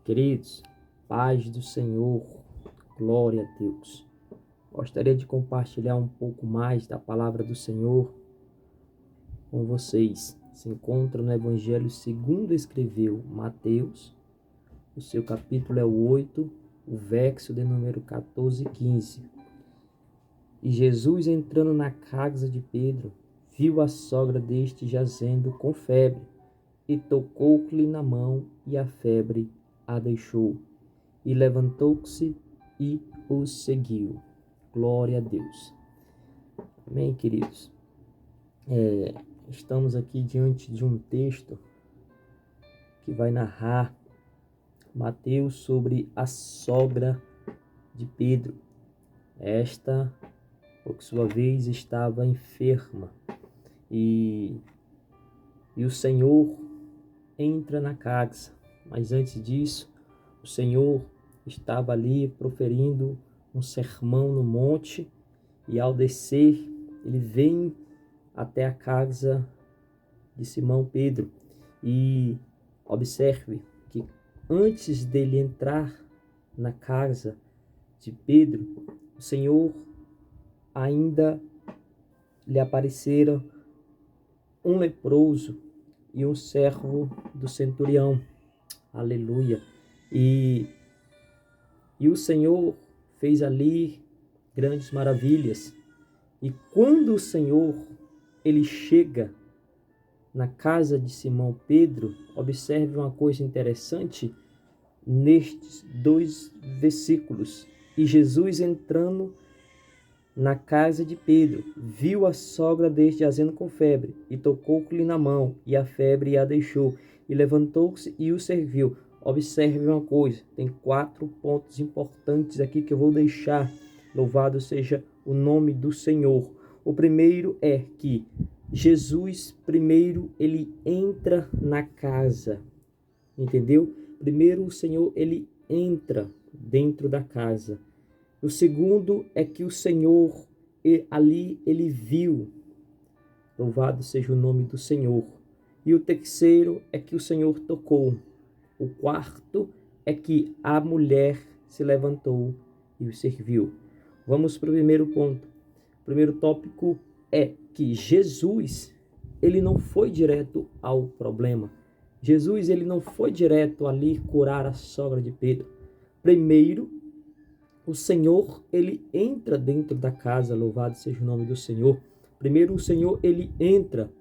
Queridos, paz do Senhor, glória a Deus. Gostaria de compartilhar um pouco mais da palavra do Senhor com vocês. Se encontra no Evangelho segundo escreveu Mateus, o seu capítulo é o 8, o verso de número 14 e 15. E Jesus, entrando na casa de Pedro, viu a sogra deste jazendo com febre, e tocou-lhe na mão, e a febre a deixou. E levantou-se e os seguiu. Glória a Deus. Amém, queridos? Estamos aqui diante de um texto que vai narrar Mateus sobre a sogra de Pedro. Esta, por sua vez, estava enferma. E o Senhor entra na casa. Mas antes disso, o Senhor estava ali proferindo um sermão no monte, e ao descer, ele vem até a casa de Simão Pedro. E observe que antes dele entrar na casa de Pedro, o Senhor ainda lhe apareceram um leproso e um servo do centurião. Aleluia. E o Senhor fez ali grandes maravilhas. E quando o Senhor ele chega na casa de Simão Pedro, observe uma coisa interessante nestes dois versículos. E Jesus, entrando na casa de Pedro, viu a sogra deste jazendo com febre, e tocou-lhe na mão, e a febre a deixou, e levantou-se e o serviu. Observe uma coisa, tem 4 pontos importantes aqui que eu vou deixar. Louvado seja o nome do Senhor. O primeiro é que Jesus, primeiro, ele entra na casa, entendeu? Primeiro o Senhor, ele entra dentro da casa. O segundo é que o Senhor, ali ele viu. Louvado seja o nome do Senhor. E o terceiro é que o Senhor tocou. O quarto é que a mulher se levantou e o serviu. Vamos para o primeiro ponto. O primeiro tópico é que Jesus, ele não foi direto ao problema. Jesus, ele não foi direto ali curar a sogra de Pedro. Primeiro, o Senhor, ele entra dentro da casa, louvado seja o nome do Senhor. Primeiro o Senhor, ele entra.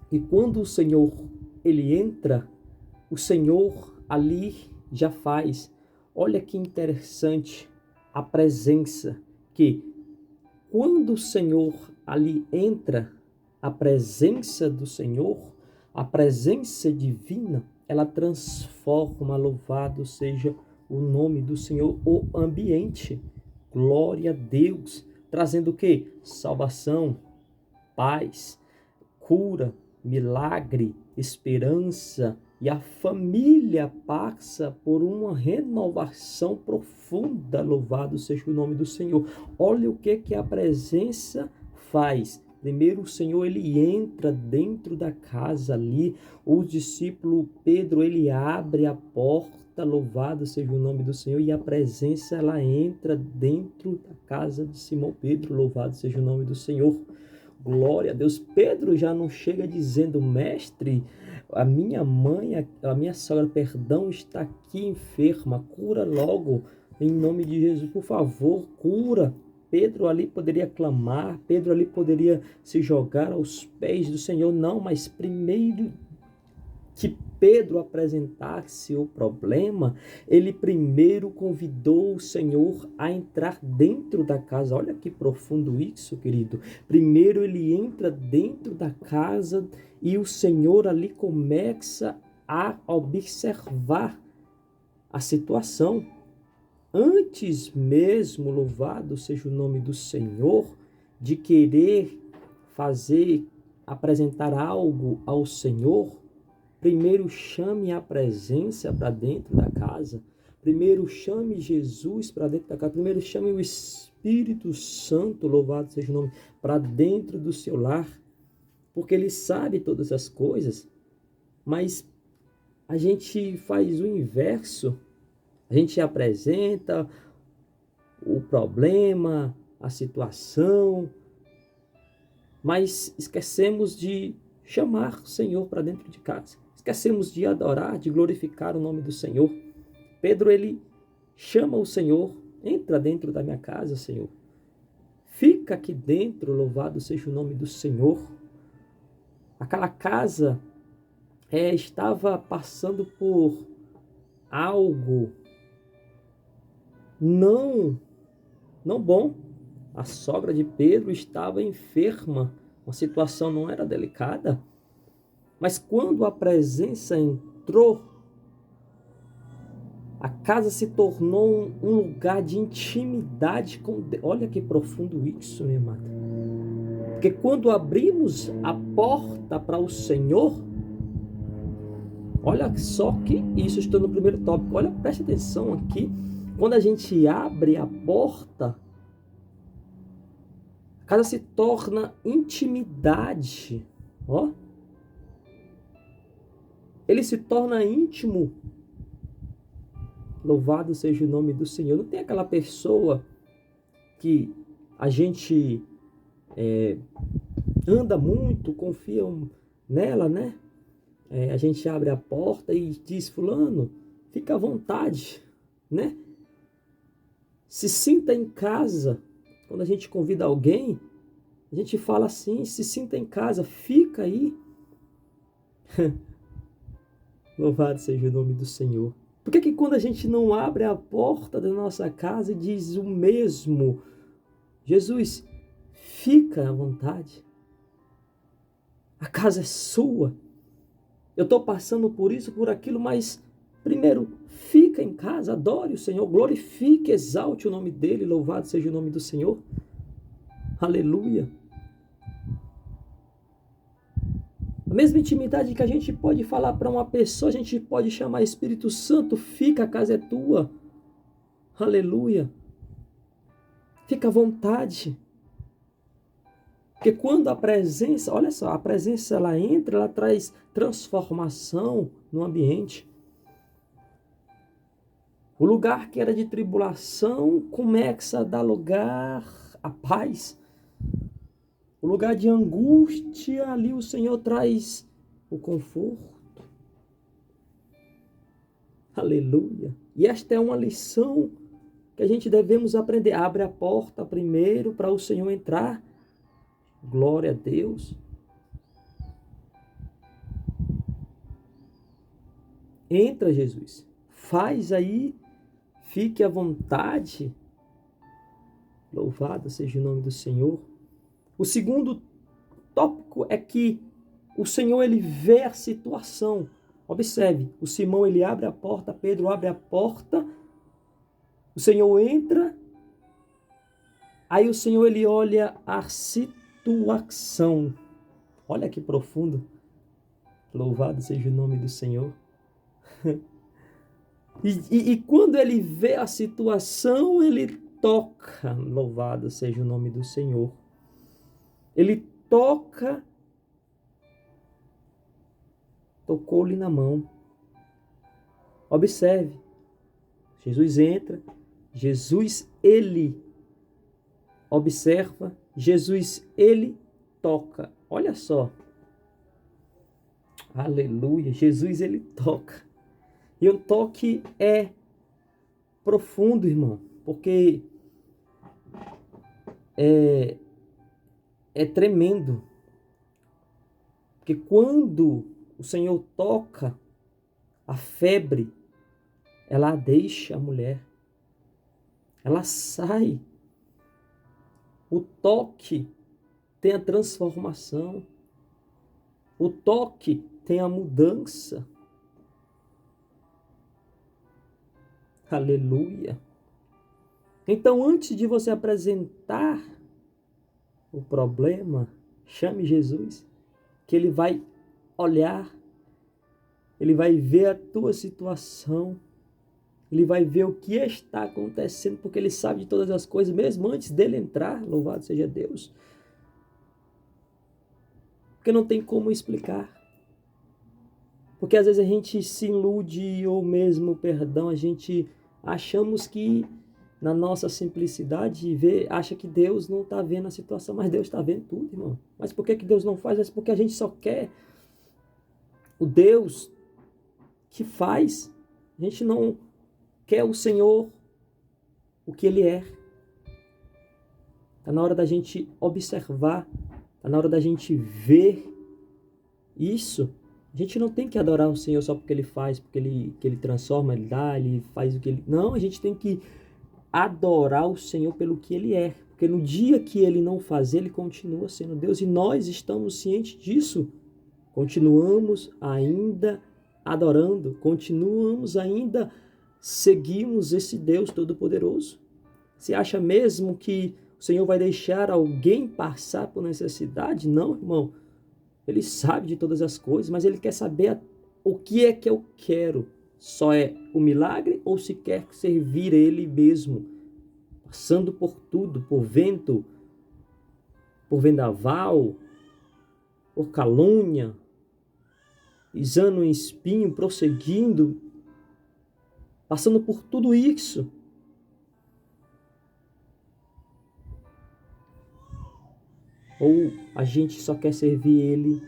E quando o Senhor, ele entra, o Senhor ali já faz. Olha que interessante a presença, que quando o Senhor ali entra, a presença do Senhor, a presença divina, ela transforma, louvado seja o nome do Senhor, o ambiente. Glória a Deus. Trazendo o quê? Salvação, paz, cura, milagre, esperança. E a família passa por uma renovação profunda. Louvado seja o nome do Senhor. Olha o que a presença faz. Primeiro o Senhor, ele entra dentro da casa ali. O discípulo Pedro, ele abre a porta. Louvado seja o nome do Senhor. E a presença, ela entra dentro da casa de Simão Pedro. Louvado seja o nome do Senhor. Glória a Deus. Pedro já não chega dizendo: mestre, a minha mãe, a minha sogra, perdão, está aqui enferma. Cura logo, em nome de Jesus, por favor, cura. Pedro ali poderia clamar, Pedro ali poderia se jogar aos pés do Senhor. Não, mas primeiro que Pedro apresentasse o problema, ele primeiro convidou o Senhor a entrar dentro da casa. Olha que profundo isso, querido. Primeiro ele entra dentro da casa e o Senhor ali começa a observar a situação. Antes mesmo, louvado seja o nome do Senhor, de querer apresentar algo ao Senhor, primeiro chame a presença para dentro da casa. Primeiro chame Jesus para dentro da casa. Primeiro chame o Espírito Santo, louvado seja o nome, para dentro do seu lar. Porque ele sabe todas as coisas. Mas a gente faz o inverso. A gente apresenta o problema, a situação, mas esquecemos de chamar o Senhor para dentro de casa. Esquecemos de adorar, de glorificar o nome do Senhor. Pedro, ele chama o Senhor, entra dentro da minha casa, Senhor. Fica aqui dentro, louvado seja o nome do Senhor. Aquela casa estava passando por algo não bom. A sogra de Pedro estava enferma, a situação não era delicada, mas quando a presença entrou, a casa se tornou um lugar de intimidade com Deus. Olha que profundo isso, meu amado. Porque quando abrimos a porta para o Senhor, olha só que isso, estou no primeiro tópico, olha, preste atenção aqui. Quando a gente abre a porta, a casa se torna intimidade. Ó. Ele se torna íntimo. Louvado seja o nome do Senhor. Não tem aquela pessoa que a gente anda muito, confia nela, né? A gente abre a porta e diz, fulano, fica à vontade, né? Se sinta em casa. Quando a gente convida alguém, a gente fala assim, se sinta em casa, fica aí. Louvado seja o nome do Senhor. Por que quando a gente não abre a porta da nossa casa e diz o mesmo, Jesus, fica à vontade. A casa é sua. Eu estou passando por isso, por aquilo, mas primeiro, fica em casa, adore o Senhor, glorifique, exalte o nome dEle, louvado seja o nome do Senhor. Aleluia. A mesma intimidade que a gente pode falar para uma pessoa, a gente pode chamar Espírito Santo, fica, a casa é tua. Aleluia. Fica à vontade. Porque quando a presença, olha só, a presença ela entra, ela traz transformação no ambiente. O lugar que era de tribulação começa a dar lugar à paz. O lugar de angústia, ali o Senhor traz o conforto. Aleluia. E esta é uma lição que a gente devemos aprender. Abre a porta primeiro para o Senhor entrar. Glória a Deus. Entra, Jesus. Faz aí. Fique à vontade. Louvado seja o nome do Senhor. O segundo tópico é que o Senhor, ele vê a situação. Observe, o Simão, ele abre a porta, Pedro abre a porta, o Senhor entra, aí o Senhor, ele olha a situação. Olha que profundo. Louvado seja o nome do Senhor. E quando ele vê a situação, ele toca. Louvado seja o nome do Senhor. Ele toca, tocou-lhe na mão. Observe, Jesus entra, Jesus, ele observa, Jesus, ele toca. Olha só. Aleluia, Jesus, ele toca. E o toque é profundo, irmão, porque é tremendo. Porque quando o Senhor toca, a febre, ela deixa a mulher. Ela sai. O toque tem a transformação. O toque tem a mudança. Aleluia. Então, antes de você apresentar o problema, chame Jesus, que ele vai olhar, ele vai ver a tua situação, ele vai ver o que está acontecendo, porque ele sabe de todas as coisas, mesmo antes dele entrar, louvado seja Deus. Porque não tem como explicar. Porque às vezes a gente se ilude, ou mesmo, perdão, a gente achamos que na nossa simplicidade acha que Deus não está vendo a situação, mas Deus está vendo tudo, irmão. Mas por que Deus não faz? É porque a gente só quer o Deus que faz. A gente não quer o Senhor, o que Ele é. Está na hora da gente observar, está na hora da gente ver isso. A gente não tem que adorar o Senhor só porque Ele faz, porque Ele transforma, Ele dá, Ele faz o que Ele... Não, a gente tem que adorar o Senhor pelo que Ele é. Porque no dia que Ele não fazer, Ele continua sendo Deus. E nós estamos cientes disso. Continuamos ainda adorando, continuamos ainda seguimos esse Deus Todo-Poderoso. Você acha mesmo que o Senhor vai deixar alguém passar por necessidade? Não, irmão. Ele sabe de todas as coisas, mas Ele quer saber o que é que eu quero. Só é o milagre ou se quer servir Ele mesmo? Passando por tudo, por vento, por vendaval, por calúnia, pisando em espinho, prosseguindo, passando por tudo isso. Ou a gente só quer servir Ele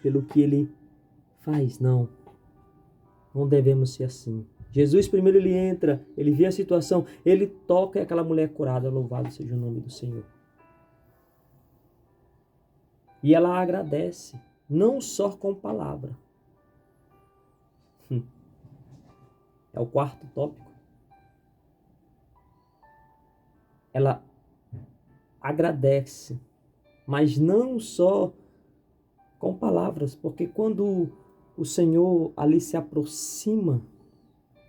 pelo que Ele faz? Não. Não devemos ser assim. Jesus primeiro ele entra, ele vê a situação, ele toca e aquela mulher é curada, louvado seja o nome do Senhor. E ela agradece, não só com palavra. É o quarto tópico. Ela agradece, mas não só com palavras, porque quando o Senhor ali se aproxima,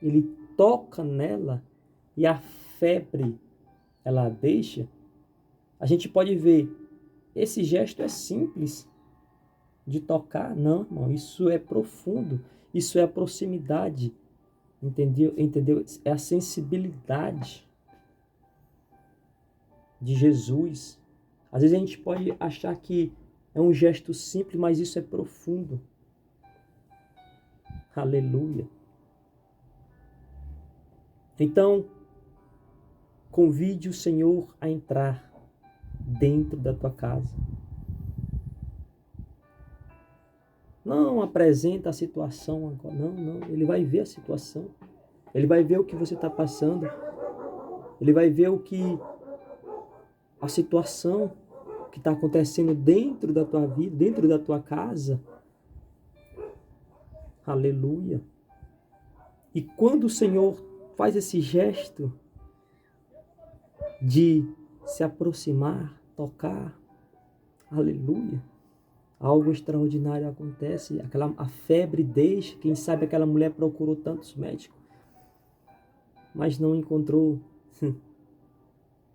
ele toca nela e a febre ela deixa, a gente pode ver, esse gesto é simples de tocar, não, irmão, isso é profundo, isso é a proximidade, entendeu? É a sensibilidade de Jesus. Às vezes a gente pode achar que é um gesto simples, mas isso é profundo. Aleluia. Então, convide o Senhor a entrar dentro da tua casa. Não apresenta a situação agora. Não. Ele vai ver a situação. Ele vai ver o que você está passando. Ele vai ver a situação que está acontecendo dentro da tua vida, dentro da tua casa. Aleluia. E quando o Senhor faz esse gesto de se aproximar, tocar, aleluia, algo extraordinário acontece, a febre deixa, quem sabe aquela mulher procurou tantos médicos, mas não encontrou.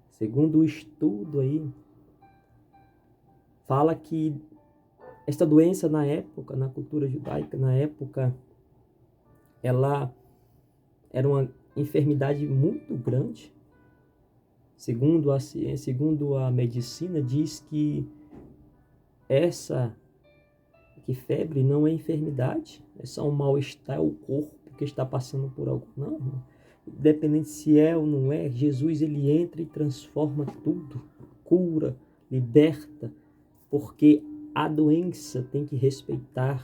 Segundo o estudo aí, fala que esta doença na época, na cultura judaica, na época, ela era uma enfermidade muito grande. Segundo a ciência, segundo a medicina, diz que que febre não é enfermidade, é só um mal-estar, o corpo que está passando por algo. Não, irmão. Independente se é ou não é, Jesus ele entra e transforma tudo, cura, liberta, porque a doença tem que respeitar,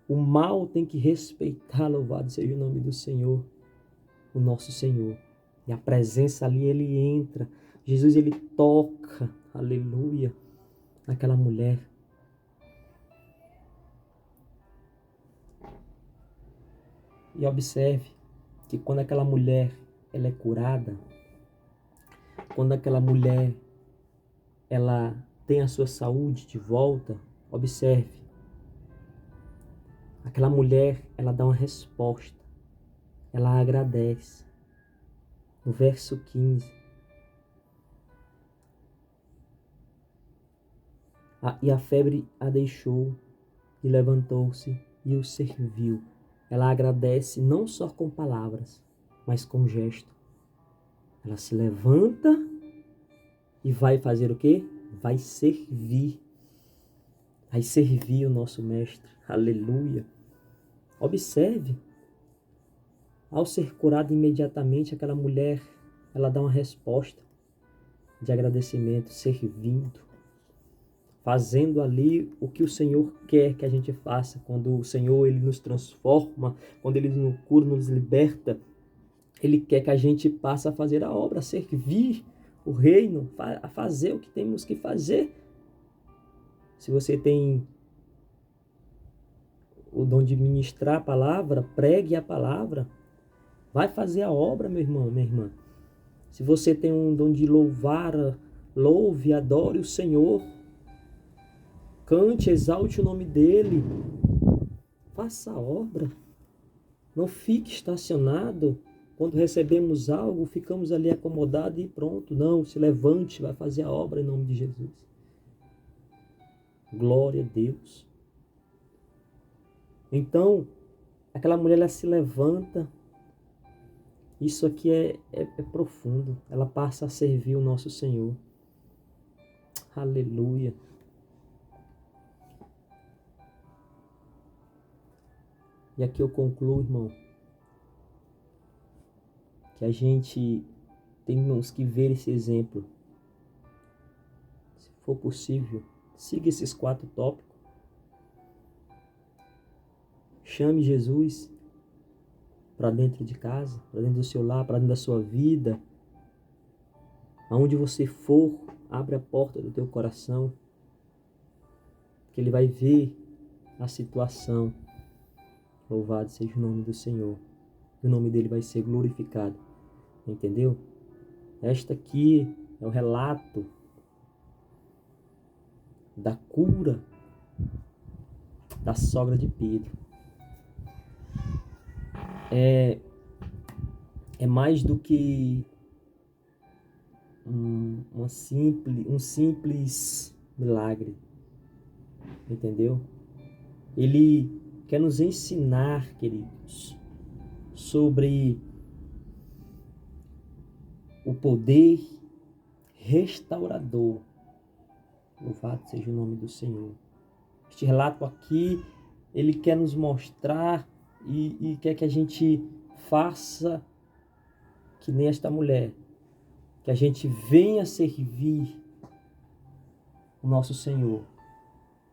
o mal tem que respeitar, louvado seja o nome do Senhor, o nosso Senhor. E a presença ali, ele entra, Jesus ele toca, aleluia, naquela mulher. E observe que quando aquela mulher ela é curada, quando aquela mulher ela tem a sua saúde de volta, observe, aquela mulher ela dá uma resposta, ela agradece. No verso 15, e a febre a deixou e levantou-se e o serviu. Ela agradece não só com palavras, mas com gesto. Ela se levanta e vai fazer o quê? Vai servir. vai servir o nosso Mestre. Aleluia. Observe, ao ser curada imediatamente, aquela mulher, ela dá uma resposta de agradecimento, servindo, fazendo ali o que o Senhor quer que a gente faça. Quando o Senhor ele nos transforma, quando Ele nos cura, nos liberta, Ele quer que a gente passe a fazer a obra, a servir o reino, a fazer o que temos que fazer. Se você tem o dom de ministrar a palavra, pregue a palavra, vai fazer a obra, meu irmão, minha irmã. Se você tem um dom de louvar, louve, adore o Senhor. Cante, exalte o nome dEle. Faça a obra. Não fique estacionado. Quando recebemos algo, ficamos ali acomodados e pronto. Não, se levante, vai fazer a obra em nome de Jesus. Glória a Deus. Então, aquela mulher, ela se levanta. Isso aqui é profundo. Ela passa a servir o nosso Senhor. Aleluia. E aqui eu concluo, irmão, que a gente temos que ver esse exemplo. Se for possível, siga esses 4 tópicos. Chame Jesus para dentro de casa, para dentro do seu lar, para dentro da sua vida. Aonde você for, abre a porta do teu coração, que Ele vai ver a situação. Louvado seja o nome do Senhor. O nome dele vai ser glorificado. Entendeu? Esta aqui é o relato da cura da sogra de Pedro. É mais do que um simples milagre. Entendeu? Ele quer nos ensinar, queridos, sobre o poder restaurador. Louvado seja o nome do Senhor. Este relato aqui, ele quer nos mostrar e quer que a gente faça que nem esta mulher, que a gente venha servir o nosso Senhor.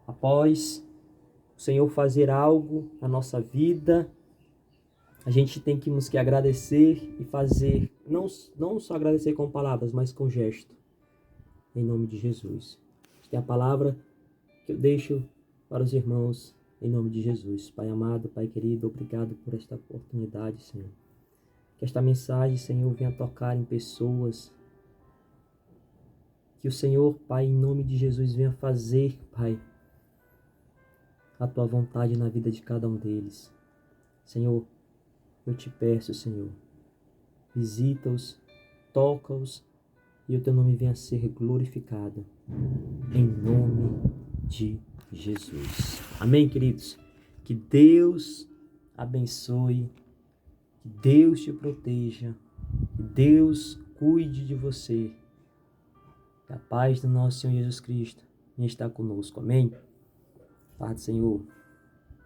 Após o Senhor fazer algo na nossa vida, a gente tem que agradecer e fazer, não só agradecer com palavras, mas com gesto, em nome de Jesus. Esta é a palavra que eu deixo para os irmãos, em nome de Jesus. Pai amado, Pai querido, obrigado por esta oportunidade, Senhor. Que esta mensagem, Senhor, venha tocar em pessoas. Que o Senhor, Pai, em nome de Jesus, venha fazer, Pai, a Tua vontade na vida de cada um deles. Senhor, eu te peço, Senhor, visita-os, toca-os e o Teu nome venha a ser glorificado. Em nome de Jesus. Amém, queridos? Que Deus abençoe, que Deus te proteja, que Deus cuide de você. Que a paz do nosso Senhor Jesus Cristo venha estar conosco. Amém? Paz do Senhor.